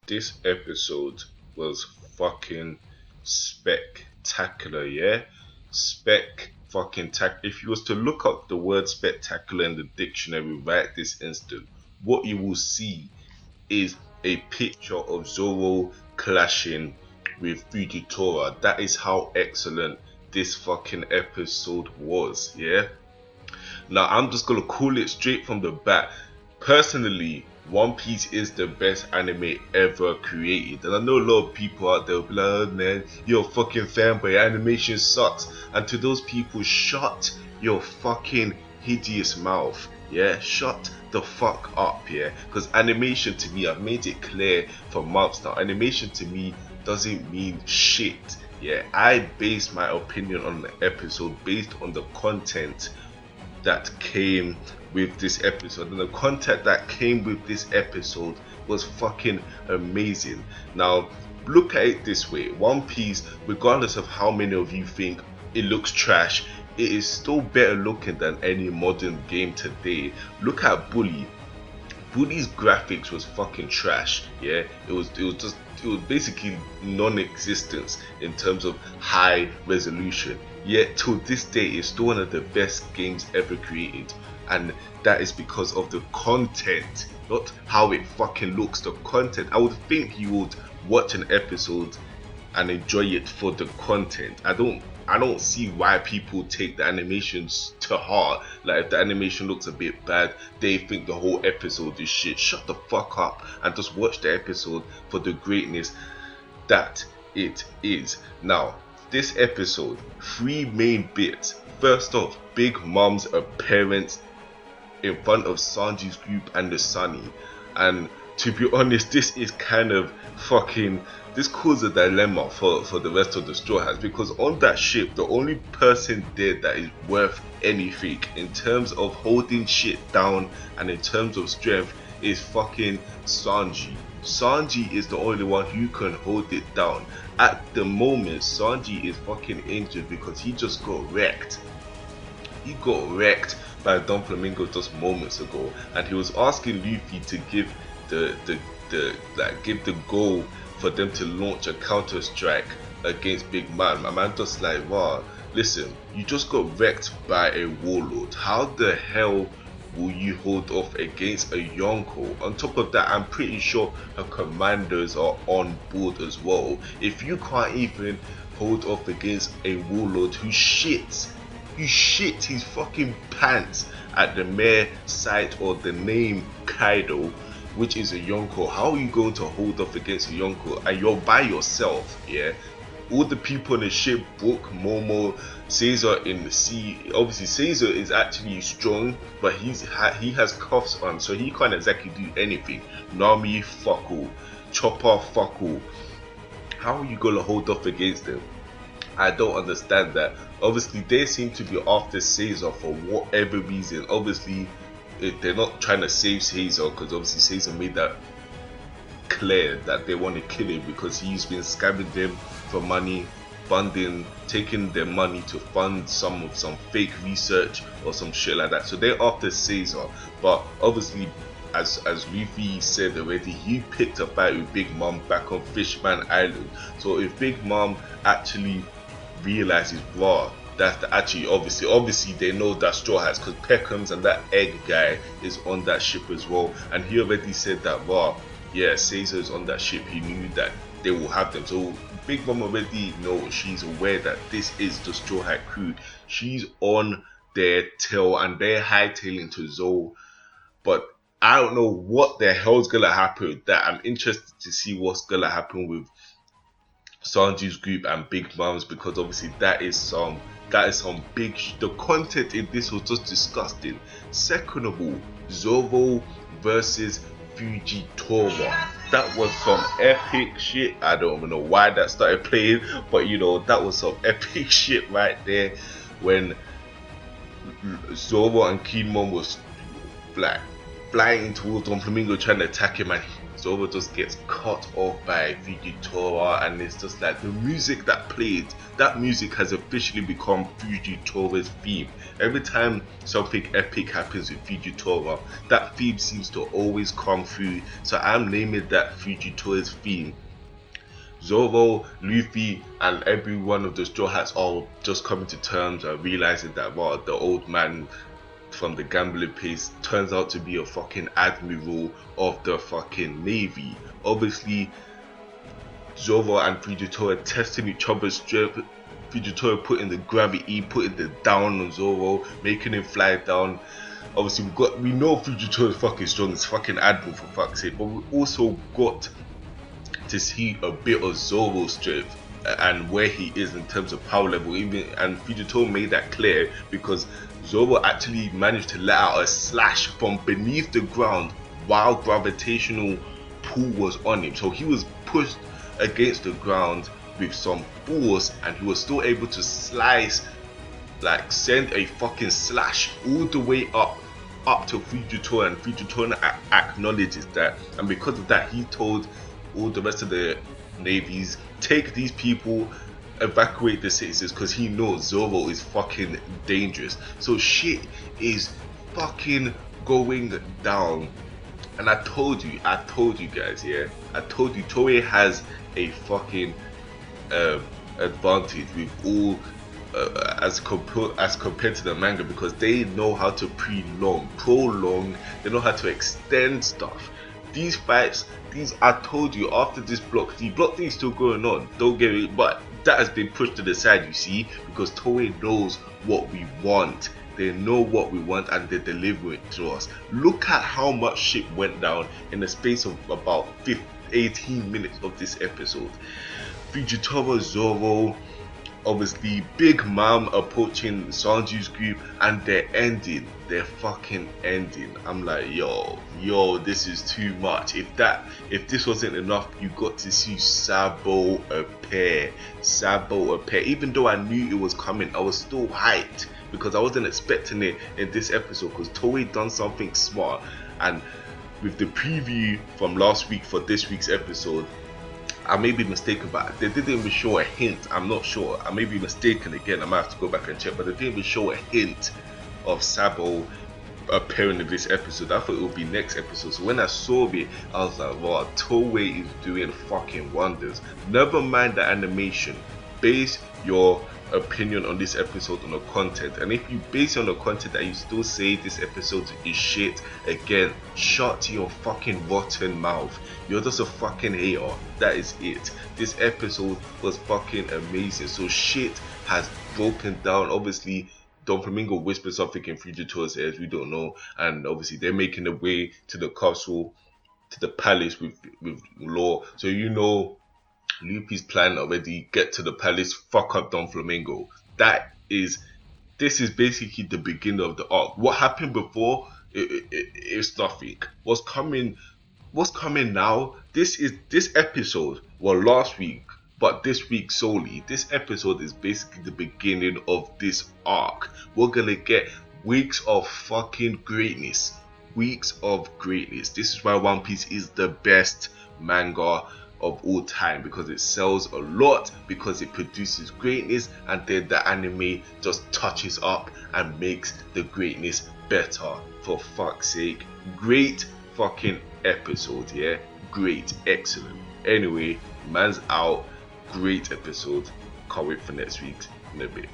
This episode was fucking spectacular, yeah? Spec fucking tac. If you was to look up the word spectacular in the dictionary right this instant, what you will see is a picture of Zoro clashing with Fujitora. That is how excellent this fucking episode was, yeah? Now I'm just gonna call it straight from the bat. Personally, One Piece is the best anime ever created. And I know a lot of people out there will be like, oh, man, you're a fucking fanboy, animation sucks. And to those people, shut your fucking hideous mouth. Yeah, shut the fuck up, yeah. Because animation to me, I've made it clear for months now, animation to me doesn't mean shit. Yeah, I base my opinion on the episode based on the content that came with this episode, and the content that came with this episode was fucking amazing. Now look at it this way: One Piece, regardless of how many of you think it looks trash, it is still better looking than any modern game today. Look at Bully's graphics was fucking trash. Yeah, it was basically non-existent in terms of high resolution. Yet till this day, it's still one of the best games ever created, and that is because of the content, not how it fucking looks. The content. I would think you would watch an episode and enjoy it for the content. I don't see why people take the animations to heart. Like if the animation looks a bit bad, they think the whole episode is shit. Shut the fuck up and just watch the episode for the greatness that it is. Now, this episode, three main bits. First off, Big Mom's appearance in front of Sanji's group and the Sunny. And to be honest, this is kind of fucking, this caused a dilemma for the rest of the Straw Hats, because on that ship, the only person there that is worth anything in terms of holding shit down and in terms of strength is fucking Sanji. Sanji is the only one who can hold it down. At the moment, Sanji is fucking injured because he just got wrecked. He got wrecked by Don Flamingo just moments ago, and he was asking Luffy to give give the goal for them to launch a counter strike against Big Man. My man just like, wow, listen, you just got wrecked by a warlord. How the hell will you hold off against a Yonko? On top of that, I'm pretty sure her commanders are on board as well. If you can't even hold off against a warlord who shits his fucking pants at the mere sight or the name Kaido, which is a Yonko, how are you going to hold off against a Yonko? And you're by yourself, yeah? All the people on the ship, Brook, Momo, Caesar in the sea. Obviously, Caesar is actually strong, but he has cuffs on, so he can't exactly do anything. Nami, fuck all. Chopper, fuck all. How are you gonna hold off against them? I don't understand that. Obviously, they seem to be after Caesar for whatever reason. Obviously, they're not trying to save Caesar, because obviously Caesar made that clear that they want to kill him because he's been scamming them for money, taking their money to fund some fake research or some shit like that. So they're after Caesar, but obviously, as Luffy said already, he picked a fight with Big Mom back on Fishman Island. So if Big Mom actually realizes, bro, that's actually obviously they know that Straw Hats, because Peckham's and that egg guy is on that ship as well, and he already said that, bro, yeah, Caesar is on that ship. He knew that they will have them. So Big Mom already knows, she's aware that this is the Straw Hat crew. She's on their tail and they're hightailing to Zou. But I don't know what the hell's gonna happen with that. I'm interested to see what's gonna happen with Sanji's group and Big Mom's, because obviously that is some big the content in this was just disgusting. Second of all, Zoro versus Fujitora. That was some epic shit. I don't even know why that started playing, but you know, that was some epic shit right there when Zoro and Kingdom was flying towards Don Flamingo trying to attack him, and Zoro just gets cut off by Fujitora, and it's just like the music that played, that music has officially become Fujitora's theme. Every time something epic happens with Fujitora, that theme seems to always come through, so I'm naming that Fujitora's theme. Zoro, Luffy, and every one of the Straw Hats are just coming to terms and realizing that, well, the old man from the gambling place turns out to be a fucking admiral of the fucking navy. Obviously, Zoro and Fujitora testing each other's strength. Fujitora putting the gravity, putting the down on Zoro, making him fly down. Obviously, we know Fujitora is fucking strong, it's fucking admiral for fuck's sake, but we also got to see a bit of Zoro's strength and where he is in terms of power level. And Fujitora made that clear because Zoro actually managed to let out a slash from beneath the ground while gravitational pull was on him. So he was pushed against the ground with some force, and he was still able to slice, like send a fucking slash all the way up to Fujitora, and Fujitora acknowledges that, and because of that he told all the rest of the navies, take these people, evacuate the citizens, because he knows Zoro is fucking dangerous. So shit is fucking going down. And I told you guys, yeah, I told you Toei has a fucking advantage with all as compared to the manga, because they know how to prolong, they know how to extend stuff. These fights, I told you, after this block, the block thing is still going on, don't get it, but that has been pushed to the side, you see, because Toei knows what we want. They know what we want and they're delivering it to us. Look at how much shit went down in the space of about 18 minutes of this episode. Fujitora, Zoro, obviously Big Mom approaching Sanju's group, and they're fucking ending. I'm like, yo, this is too much. If this wasn't enough, you got to see Sabo appear. Even though I knew it was coming, I was still hyped because I wasn't expecting it in this episode, because Toei done something smart. And with the preview from last week for this week's episode, I may be mistaken, but they didn't even show a hint. I'm not sure. I may be mistaken again. I might have to go back and check. But they didn't even show a hint of Sabo appearing in this episode. I thought it would be next episode. So when I saw it, I was like, wow, Toei is doing fucking wonders. Never mind the animation. Base your opinion on this episode on the content, and if you base it on the content and you still say this episode is shit, again, shut your fucking rotten mouth. You're just a fucking hater. That is it. This episode was fucking amazing. So shit has broken down. Obviously Don Flamingo whispered something in Fujitora's ears, we don't know, and obviously they're making their way to the castle, to the palace with Law. So you know Luffy's plan already, get to the palace, fuck up Don Flamingo. This is basically the beginning of the arc. What happened before, it's nothing. What's coming now, this episode, well, last week, but this week solely, this episode is basically the beginning of this arc. We're gonna get weeks of fucking greatness. This is why One Piece is the best manga of all time, because it sells a lot, because it produces greatness, and then the anime just touches up and makes the greatness better. For fuck's sake, great fucking episode, yeah, great, excellent. Anyway, man's out, great episode, can't wait for next week in a bit.